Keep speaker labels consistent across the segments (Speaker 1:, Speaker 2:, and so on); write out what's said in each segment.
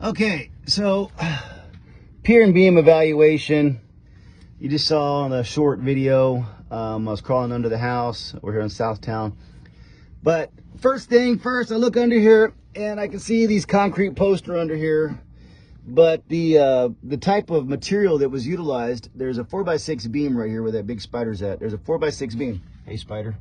Speaker 1: Okay, so pier and beam evaluation. You just saw on the short video. I was crawling under the house. We're here in Southtown. But first thing first, I look under here and I can see these concrete posts are under here. But the type of material that was utilized, there's a 4x6 beam right here where that big spider's at. There's a 4x6 beam. Hey, spider.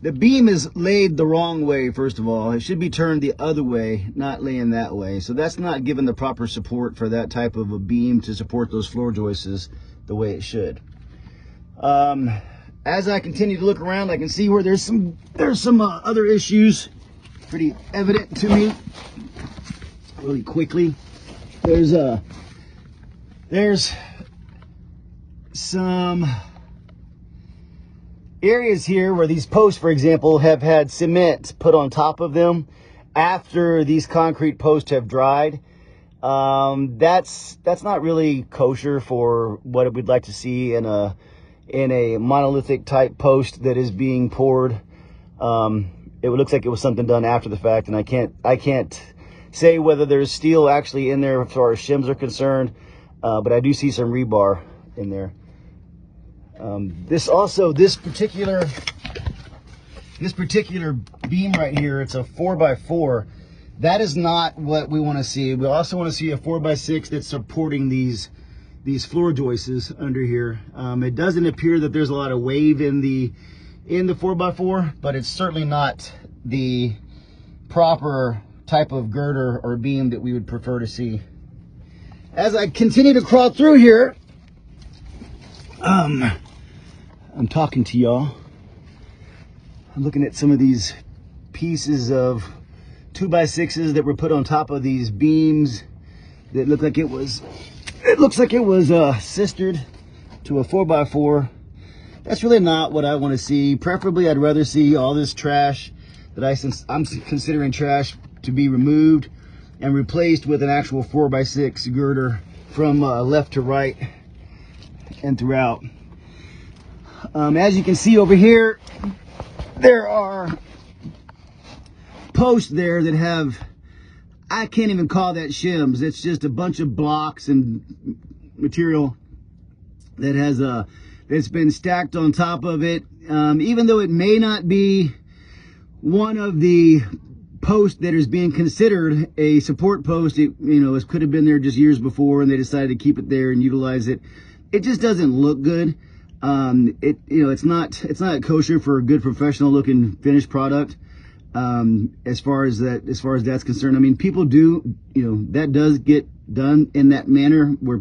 Speaker 1: The beam is laid the wrong way, first of all. It should be turned the other way, not laying that way. So that's not giving the proper support for that type of a beam to support those floor joists the way it should. As I continue to look around, I can see where there's some other issues pretty evident to me really quickly. There's some areas here where these posts, for example, have had cement put on top of them after these concrete posts have dried. That's not really kosher for what we'd like to see in a monolithic type post that is being poured. It looks like it was something done after the fact, and I can't say whether there's steel actually in there as far as shims are concerned, but I do see some rebar in there. This particular beam right here, it's a 4x4. That is not what we want to see. We also want to see a 4x6 that's supporting these floor joists under here. It doesn't appear that there's a lot of wave in the 4x4, but it's certainly not the proper type of girder or beam that we would prefer to see. As I continue to crawl through here, I'm talking to y'all. I'm looking at some of these pieces of 2x6s that were put on top of these beams that look like it looks like it was sistered to a 4x4. That's really not what I want to see. Preferably, I'd rather see all this trash that I'm considering trash to be removed and replaced with an actual 4x6 girder from left to right and throughout. As you can see over here, there are posts there that have, I can't even call that shims. It's just a bunch of blocks and material that has that's been stacked on top of it. Even though it may not be one of the posts that is being considered a support post, it could have been there just years before and they decided to keep it there and utilize it. It just doesn't look good. It's not kosher for a good professional looking finished product. As far as that's concerned, I mean, people do, that does get done in that manner where